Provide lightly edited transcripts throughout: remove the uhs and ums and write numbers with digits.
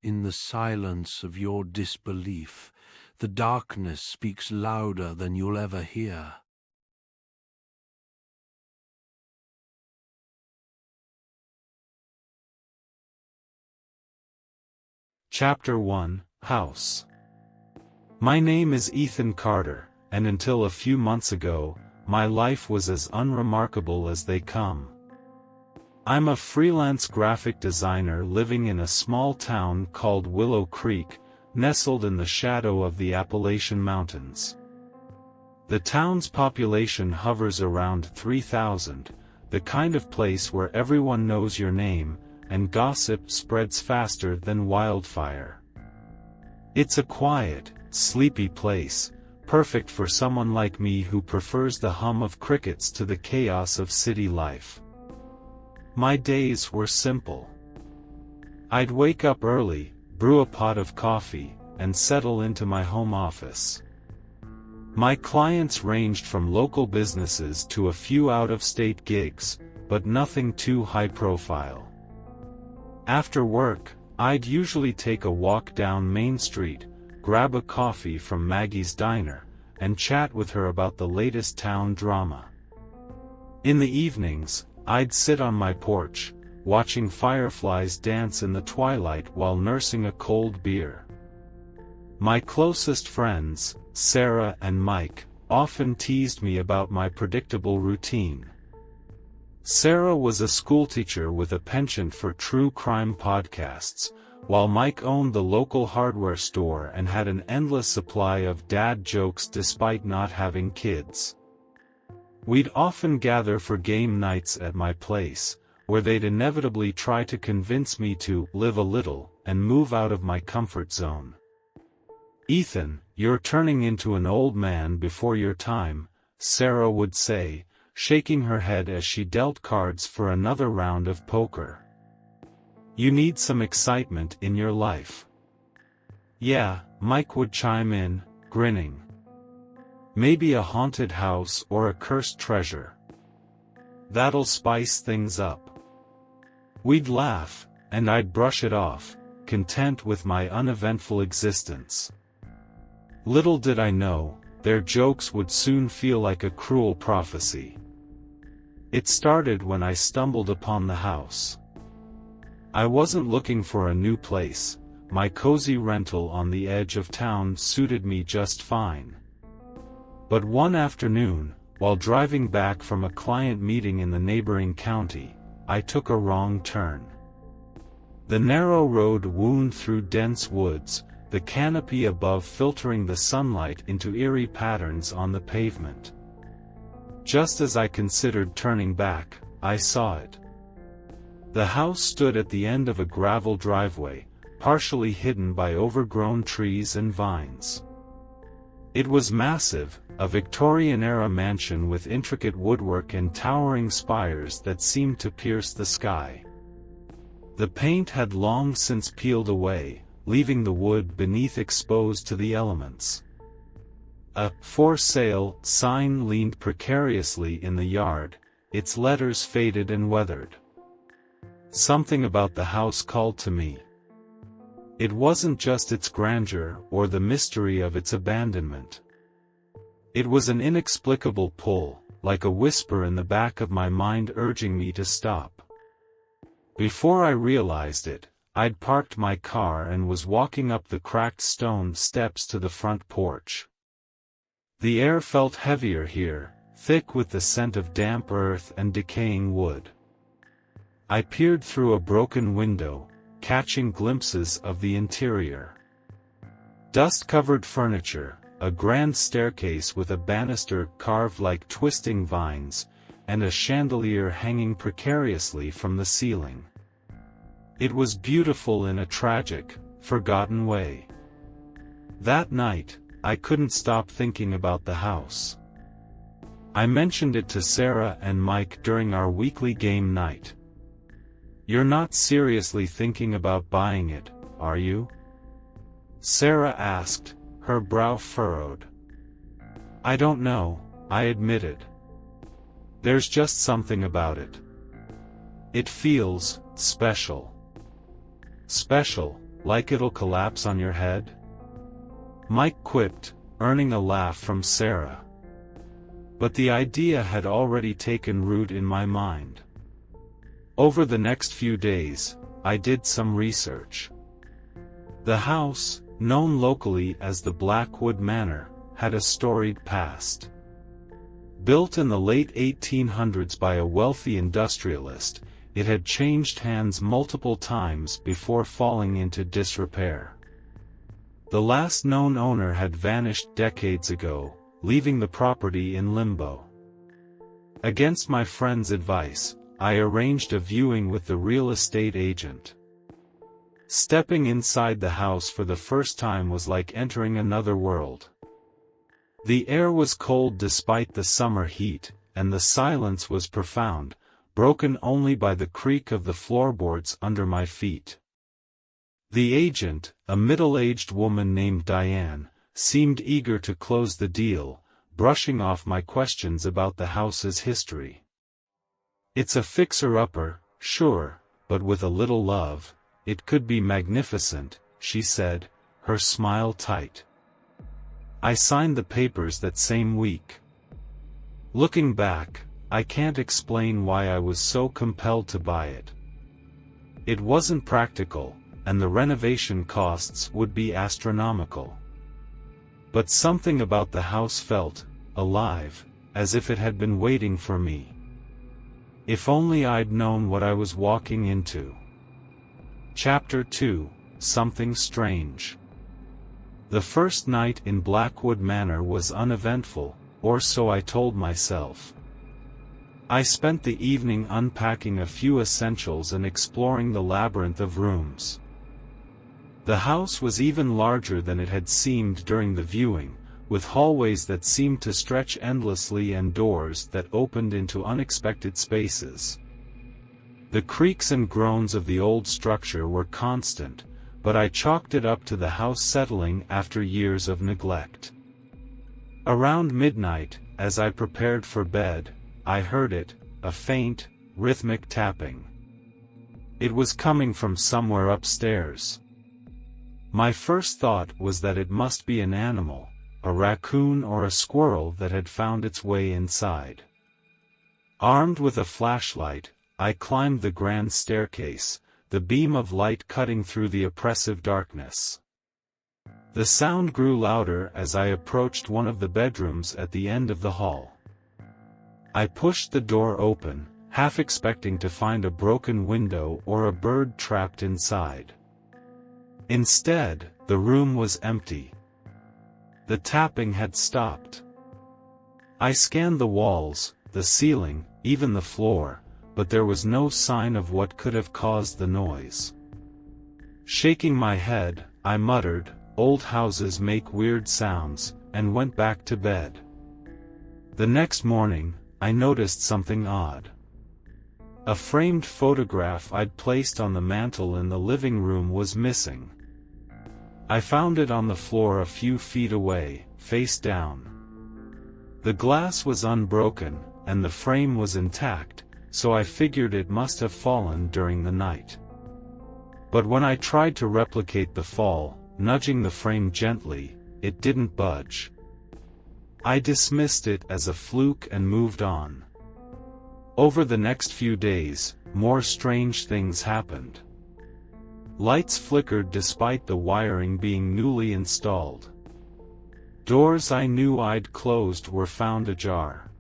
In the silence of your disbelief, the darkness speaks louder than you'll ever hear. Chapter 1, House. My name is Ethan Carter, and until a few months ago, my life was as unremarkable as they come. I'm a freelance graphic designer living in a small town called Willow Creek, nestled in the shadow of the Appalachian Mountains. The town's population hovers around 3,000, the kind of place where everyone knows your name, and gossip spreads faster than wildfire. It's a quiet, sleepy place, perfect for someone like me who prefers the hum of crickets to the chaos of city life. My days were simple. I'd wake up early, brew a pot of coffee, and settle into my home office. My clients ranged from local businesses to a few out-of-state gigs, but nothing too high-profile. After work, I'd usually take a walk down Main Street, grab a coffee from Maggie's Diner, and chat with her about the latest town drama. In the evenings, I'd sit on my porch, watching fireflies dance in the twilight while nursing a cold beer. My closest friends, Sarah and Mike, often teased me about my predictable routine. Sarah was a schoolteacher with a penchant for true crime podcasts, while Mike owned the local hardware store and had an endless supply of dad jokes despite not having kids. We'd often gather for game nights at my place, where they'd inevitably try to convince me to live a little and move out of my comfort zone. "Ethan, you're turning into an old man before your time," Sarah would say, shaking her head as she dealt cards for another round of poker. "You need some excitement in your life." "Yeah," Mike would chime in, grinning. "Maybe a haunted house or a cursed treasure. That'll spice things up." We'd laugh, and I'd brush it off, content with my uneventful existence. Little did I know, their jokes would soon feel like a cruel prophecy. It started when I stumbled upon the house. I wasn't looking for a new place, my cozy rental on the edge of town suited me just fine. But one afternoon, while driving back from a client meeting in the neighboring county, I took a wrong turn. The narrow road wound through dense woods, the canopy above filtering the sunlight into eerie patterns on the pavement. Just as I considered turning back, I saw it. The house stood at the end of a gravel driveway, partially hidden by overgrown trees and vines. It was massive, a Victorian-era mansion with intricate woodwork and towering spires that seemed to pierce the sky. The paint had long since peeled away, leaving the wood beneath exposed to the elements. A "for sale" sign leaned precariously in the yard, its letters faded and weathered. Something about the house called to me. It wasn't just its grandeur or the mystery of its abandonment. It was an inexplicable pull, like a whisper in the back of my mind urging me to stop. Before I realized it, I'd parked my car and was walking up the cracked stone steps to the front porch. The air felt heavier here, thick with the scent of damp earth and decaying wood. I peered through a broken window, catching glimpses of the interior. Dust-covered furniture, a grand staircase with a banister carved like twisting vines, and a chandelier hanging precariously from the ceiling. It was beautiful in a tragic, forgotten way. That night, I couldn't stop thinking about the house. I mentioned it to Sarah and Mike during our weekly game night. "You're not seriously thinking about buying it, are you?" Sarah asked, her brow furrowed. "I don't know," I admitted. "There's just something about it. It feels special." "Special," like it'll collapse on your head?" Mike quipped, earning a laugh from Sarah. But the idea had already taken root in my mind. Over the next few days, I did some research. The house, known locally as the Blackwood Manor, had a storied past. Built in the late 1800s by a wealthy industrialist, it had changed hands multiple times before falling into disrepair. The last known owner had vanished decades ago, leaving the property in limbo. Against my friend's advice, I arranged a viewing with the real estate agent. Stepping inside the house for the first time was like entering another world. The air was cold despite the summer heat, and the silence was profound, broken only by the creak of the floorboards under my feet. The agent, a middle-aged woman named Diane, seemed eager to close the deal, brushing off my questions about the house's history. "It's a fixer-upper, sure, but with a little love, it could be magnificent," she said, her smile tight. I signed the papers that same week. Looking back, I can't explain why I was so compelled to buy it. It wasn't practical, and the renovation costs would be astronomical. But something about the house felt alive, as if it had been waiting for me. If only I'd known what I was walking into. Chapter 2: Something Strange. The first night in Blackwood Manor was uneventful, or so I told myself. I spent the evening unpacking a few essentials and exploring the labyrinth of rooms. The house was even larger than it had seemed during the viewing, with hallways that seemed to stretch endlessly and doors that opened into unexpected spaces. The creaks and groans of the old structure were constant, but I chalked it up to the house settling after years of neglect. Around midnight, as I prepared for bed, I heard it, a faint, rhythmic tapping. It was coming from somewhere upstairs. My first thought was that it must be an animal, a raccoon or a squirrel that had found its way inside. Armed with a flashlight, I climbed the grand staircase, the beam of light cutting through the oppressive darkness. The sound grew louder as I approached one of the bedrooms at the end of the hall. I pushed the door open, half expecting to find a broken window or a bird trapped inside. Instead, the room was empty. The tapping had stopped. I scanned the walls, the ceiling, even the floor, but there was no sign of what could have caused the noise. Shaking my head, I muttered, "Old houses make weird sounds," and went back to bed. The next morning, I noticed something odd. A framed photograph I'd placed on the mantel in the living room was missing. I found it on the floor a few feet away, face down. The glass was unbroken, and the frame was intact, so I figured it must have fallen during the night. But when I tried to replicate the fall, nudging the frame gently, it didn't budge. I dismissed it as a fluke and moved on. Over the next few days, more strange things happened. Lights flickered despite the wiring being newly installed. Doors I knew I'd closed were found ajar.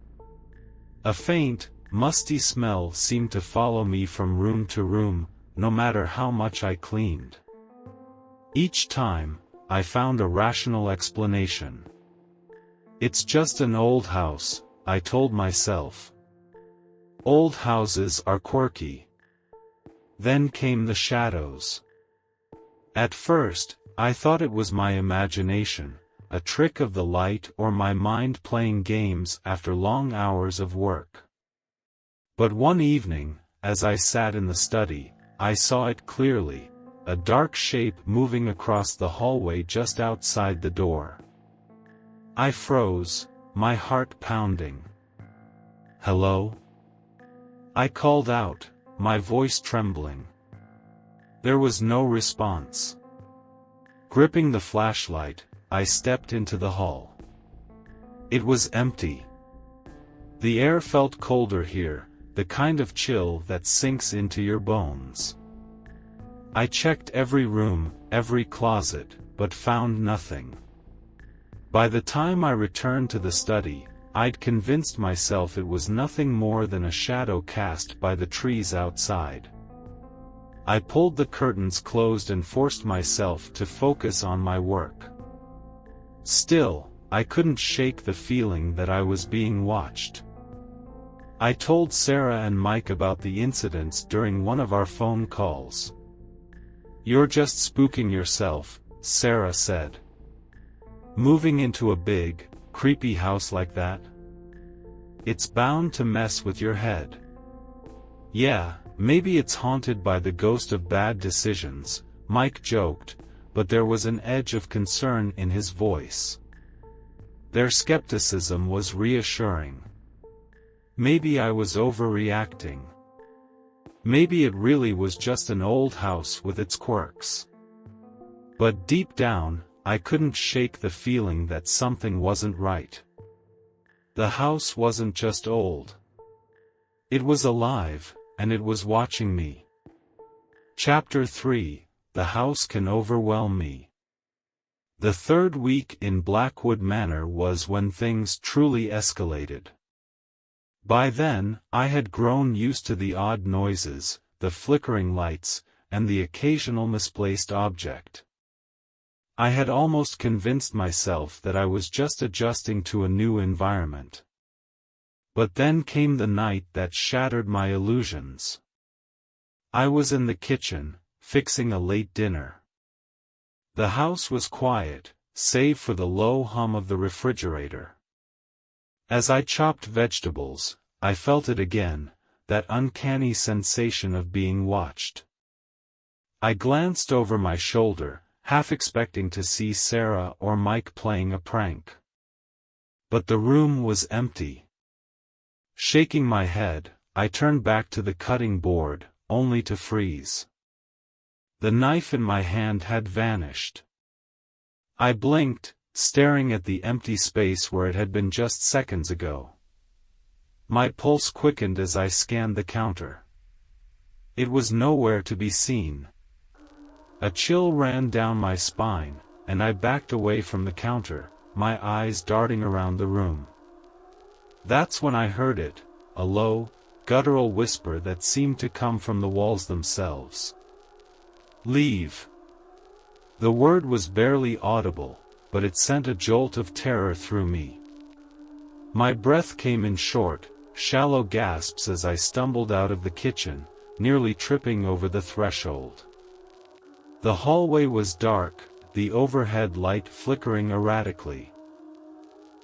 A faint, musty smell seemed to follow me from room to room, no matter how much I cleaned. Each time, I found a rational explanation. "It's just an old house," I told myself. Old houses are quirky. Then came the shadows. At first, I thought it was my imagination, a trick of the light or my mind playing games after long hours of work. But one evening, as I sat in the study, I saw it clearly, a dark shape moving across the hallway just outside the door. I froze, my heart pounding. "Hello?" I called out, my voice trembling. There was no response. Gripping the flashlight, I stepped into the hall. It was empty. The air felt colder here, the kind of chill that sinks into your bones. I checked every room, every closet, but found nothing. By the time I returned to the study, I'd convinced myself it was nothing more than a shadow cast by the trees outside. I pulled the curtains closed and forced myself to focus on my work. Still, I couldn't shake the feeling that I was being watched. I told Sarah and Mike about the incidents during one of our phone calls. "You're just spooking yourself," Sarah said. "Moving into a big, creepy house like that? It's bound to mess with your head." "Yeah, maybe it's haunted by the ghost of bad decisions," Mike joked, but there was an edge of concern in his voice. Their skepticism was reassuring. Maybe I was overreacting. Maybe it really was just an old house with its quirks. But deep down, I couldn't shake the feeling that something wasn't right. The house wasn't just old. It was alive, and it was watching me. Chapter 3: The House Can Overwhelm Me. The third week in Blackwood Manor was when things truly escalated. By then, I had grown used to the odd noises, the flickering lights, and the occasional misplaced object. I had almost convinced myself that I was just adjusting to a new environment. But then came the night that shattered my illusions. I was in the kitchen, fixing a late dinner. The house was quiet, save for the low hum of the refrigerator. As I chopped vegetables, I felt it again, that uncanny sensation of being watched. I glanced over my shoulder, half expecting to see Sarah or Mike playing a prank. But the room was empty. Shaking my head, I turned back to the cutting board, only to freeze. The knife in my hand had vanished. I blinked, staring at the empty space where it had been just seconds ago. My pulse quickened as I scanned the counter. It was nowhere to be seen. A chill ran down my spine, and I backed away from the counter, my eyes darting around the room. That's when I heard it, a low, guttural whisper that seemed to come from the walls themselves. "Leave." The word was barely audible, but it sent a jolt of terror through me. My breath came in short, shallow gasps as I stumbled out of the kitchen, nearly tripping over the threshold. The hallway was dark, the overhead light flickering erratically.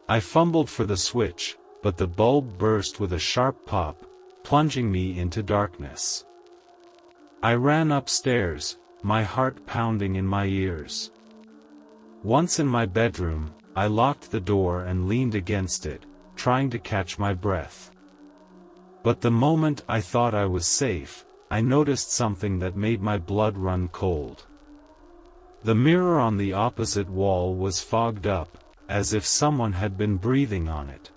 I fumbled for the switch, but the bulb burst with a sharp pop, plunging me into darkness. I ran upstairs, my heart pounding in my ears. Once in my bedroom, I locked the door and leaned against it, trying to catch my breath. But the moment I thought I was safe, I noticed something that made my blood run cold. The mirror on the opposite wall was fogged up, as if someone had been breathing on it.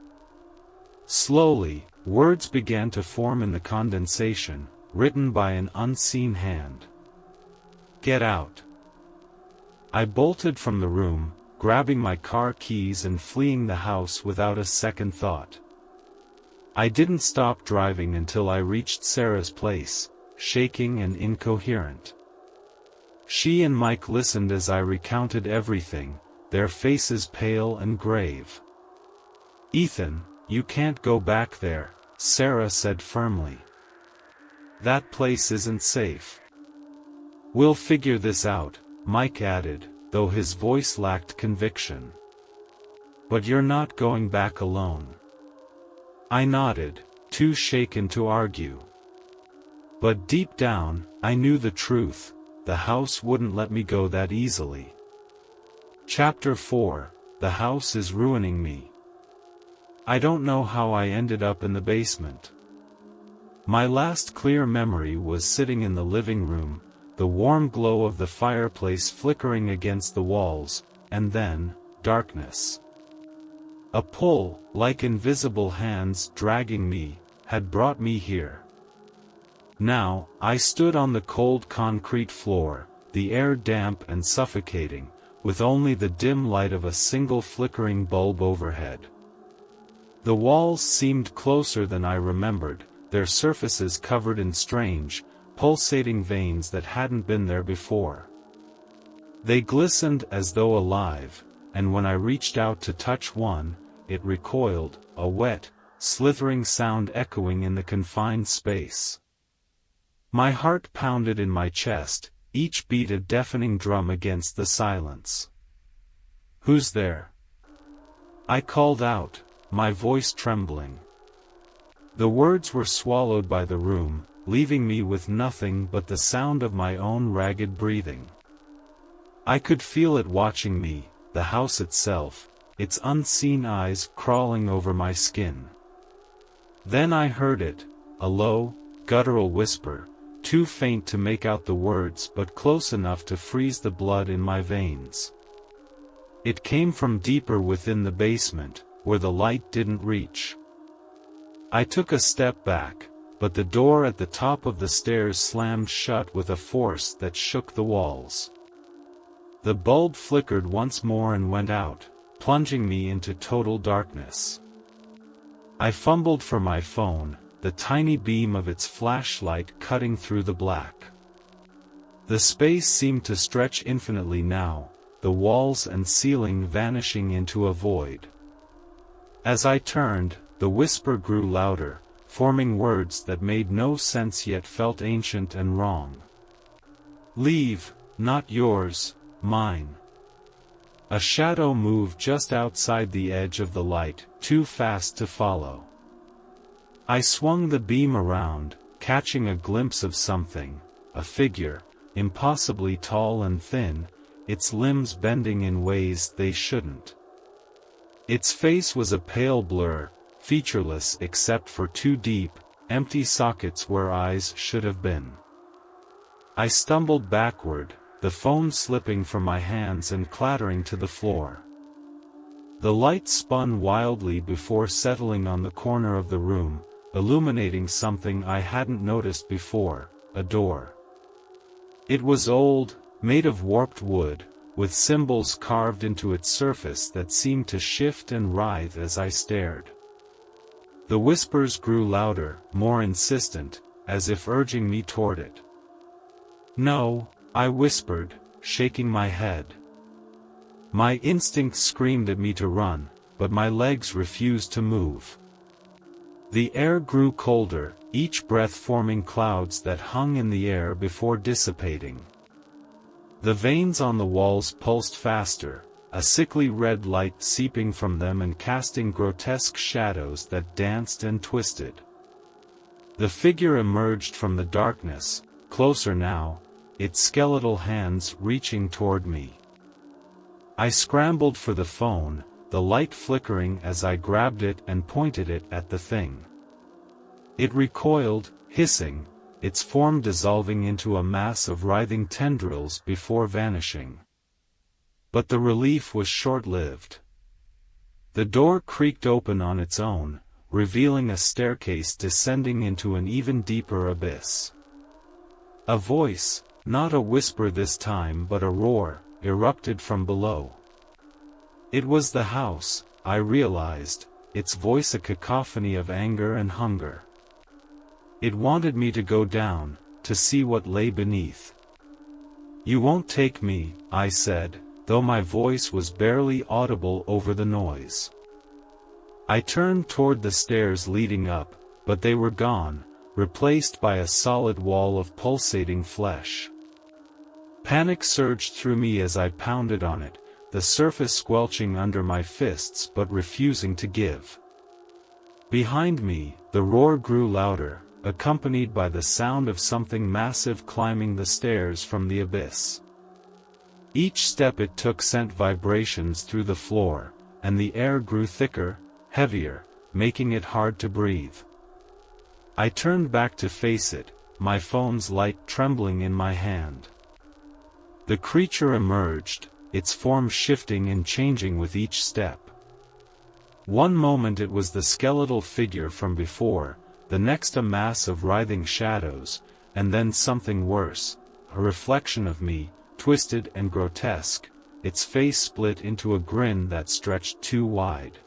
Slowly, words began to form in the condensation, written by an unseen hand. "Get out." I bolted from the room, grabbing my car keys and fleeing the house without a second thought. I didn't stop driving until I reached Sarah's place, shaking and incoherent. She and Mike listened as I recounted everything, their faces pale and grave. "Ethan, you can't go back there," Sarah said firmly. "That place isn't safe." "We'll figure this out," Mike added, though his voice lacked conviction. "But you're not going back alone." I nodded, too shaken to argue. But deep down, I knew the truth. The house wouldn't let me go that easily. Chapter 4: The House is Ruining Me. I don't know how I ended up in the basement. My last clear memory was sitting in the living room, the warm glow of the fireplace flickering against the walls, and then, darkness. A pull, like invisible hands dragging me, had brought me here. Now, I stood on the cold concrete floor, the air damp and suffocating, with only the dim light of a single flickering bulb overhead. The walls seemed closer than I remembered, their surfaces covered in strange, pulsating veins that hadn't been there before. They glistened as though alive, and when I reached out to touch one, it recoiled, a wet, slithering sound echoing in the confined space. My heart pounded in my chest, each beat a deafening drum against the silence. "Who's there?" I called out, my voice trembling. The words were swallowed by the room, leaving me with nothing but the sound of my own ragged breathing. I could feel it watching me, the house itself, its unseen eyes crawling over my skin. Then I heard it, a low, guttural whisper, too faint to make out the words but close enough to freeze the blood in my veins. It came from deeper within the basement, where the light didn't reach. I took a step back, but the door at the top of the stairs slammed shut with a force that shook the walls. The bulb flickered once more and went out, plunging me into total darkness. I fumbled for my phone, the tiny beam of its flashlight cutting through the black. The space seemed to stretch infinitely now, the walls and ceiling vanishing into a void. As I turned, the whisper grew louder, forming words that made no sense yet felt ancient and wrong. "Leave, not yours, mine." A shadow moved just outside the edge of the light, too fast to follow. I swung the beam around, catching a glimpse of something, a figure, impossibly tall and thin, its limbs bending in ways they shouldn't. Its face was a pale blur, featureless except for two deep, empty sockets where eyes should have been. I stumbled backward, the phone slipping from my hands and clattering to the floor. The light spun wildly before settling on the corner of the room, illuminating something I hadn't noticed before, a door. It was old, made of warped wood, with symbols carved into its surface that seemed to shift and writhe as I stared. The whispers grew louder, more insistent, as if urging me toward it. "No," I whispered, shaking my head. My instinct screamed at me to run, but my legs refused to move. The air grew colder, each breath forming clouds that hung in the air before dissipating. The veins on the walls pulsed faster, a sickly red light seeping from them and casting grotesque shadows that danced and twisted. The figure emerged from the darkness, closer now, its skeletal hands reaching toward me. I scrambled for the phone, the light flickering as I grabbed it and pointed it at the thing. It recoiled, hissing, its form dissolving into a mass of writhing tendrils before vanishing. But the relief was short-lived. The door creaked open on its own, revealing a staircase descending into an even deeper abyss. A voice, not a whisper this time but a roar, erupted from below. It was the house, I realized, its voice a cacophony of anger and hunger. It wanted me to go down, to see what lay beneath. "You won't take me," I said, though my voice was barely audible over the noise. I turned toward the stairs leading up, but they were gone, replaced by a solid wall of pulsating flesh. Panic surged through me as I pounded on it, the surface squelching under my fists but refusing to give. Behind me, the roar grew louder, accompanied by the sound of something massive climbing the stairs from the abyss. Each step it took sent vibrations through the floor, and the air grew thicker, heavier, making it hard to breathe. I turned back to face it, my phone's light trembling in my hand. The creature emerged, its form shifting and changing with each step. One moment it was the skeletal figure from before, the next a mass of writhing shadows, and then something worse, a reflection of me, twisted and grotesque, its face split into a grin that stretched too wide.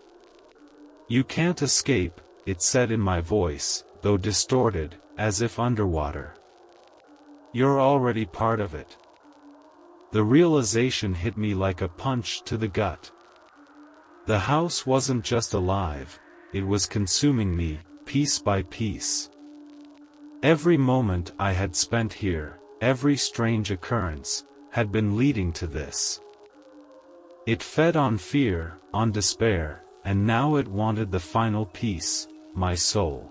"You can't escape," it said in my voice, though distorted, as if underwater. "You're already part of it." The realization hit me like a punch to the gut. The house wasn't just alive, it was consuming me, piece by piece. Every moment I had spent here, every strange occurrence, had been leading to this. It fed on fear, on despair, and now it wanted the final piece, my soul.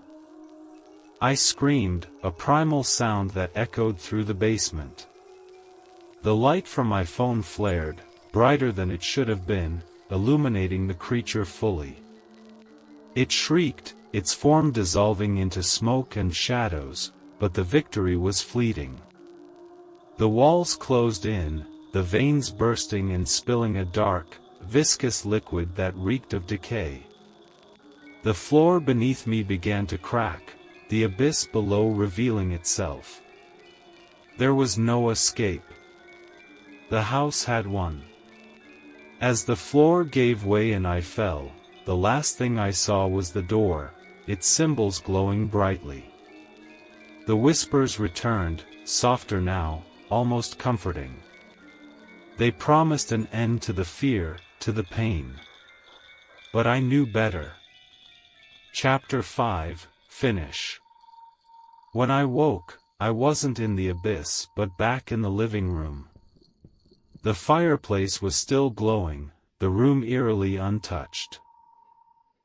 I screamed, a primal sound that echoed through the basement. The light from my phone flared, brighter than it should have been, illuminating the creature fully. It shrieked, its form dissolving into smoke and shadows, but the victory was fleeting. The walls closed in, the veins bursting and spilling a dark, viscous liquid that reeked of decay. The floor beneath me began to crack, the abyss below revealing itself. There was no escape. The house had won. As the floor gave way and I fell, the last thing I saw was the door, its symbols glowing brightly. The whispers returned, softer now, almost comforting. They promised an end to the fear, to the pain. But I knew better. Chapter 5, Finish. When I woke, I wasn't in the abyss but back in the living room. The fireplace was still glowing, the room eerily untouched.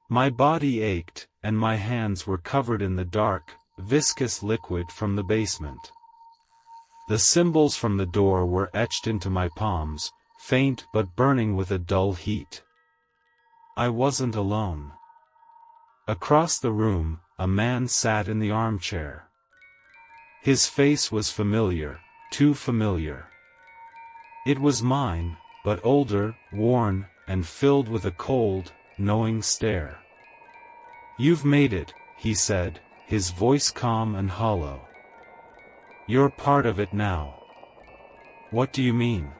My body ached, and my hands were covered in the dark, viscous liquid from the basement. The symbols from the door were etched into my palms, faint but burning with a dull heat. I wasn't alone. Across the room, a man sat in the armchair. His face was familiar, too familiar. It was mine, but older, worn, and filled with a cold, knowing stare. "You've made it," he said, his voice calm and hollow. "You're part of it now." "What do you mean?"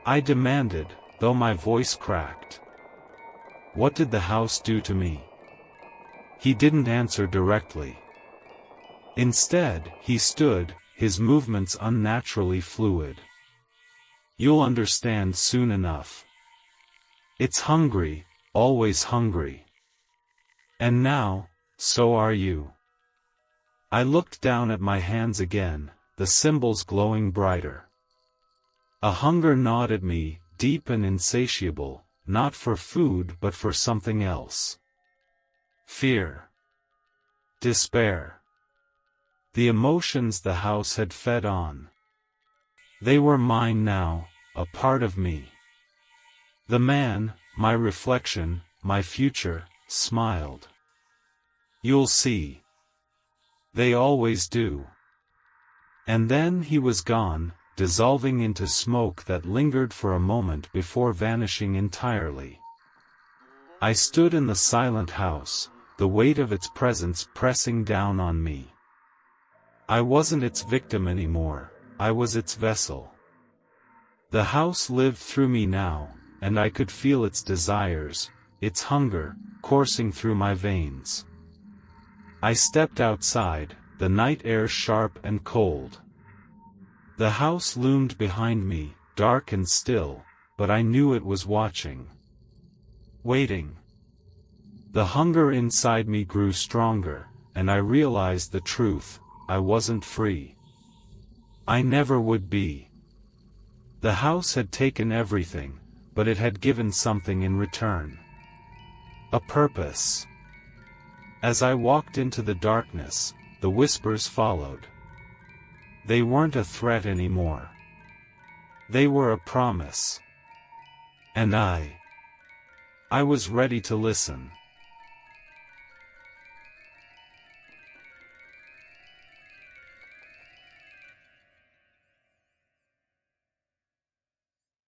I demanded, though my voice cracked. "What did the house do to me?" He didn't answer directly. Instead, he stood, his movements unnaturally fluid. "You'll understand soon enough. It's hungry, always hungry. And now, so are you." I looked down at my hands again, the symbols glowing brighter. A hunger gnawed at me, deep and insatiable, not for food but for something else. Fear. Despair. The emotions the house had fed on. They were mine now, a part of me. The man, my reflection, my future, smiled. "You'll see. They always do." And then he was gone, dissolving into smoke that lingered for a moment before vanishing entirely. I stood in the silent house, the weight of its presence pressing down on me. I wasn't its victim anymore, I was its vessel. The house lived through me now, and I could feel its desires, its hunger, coursing through my veins. I stepped outside, the night air sharp and cold. The house loomed behind me, dark and still, but I knew it was watching. Waiting. The hunger inside me grew stronger, and I realized the truth: I wasn't free. I never would be. The house had taken everything, but it had given something in return. A purpose. As I walked into the darkness, the whispers followed. They weren't a threat anymore. They were a promise. And I was ready to listen.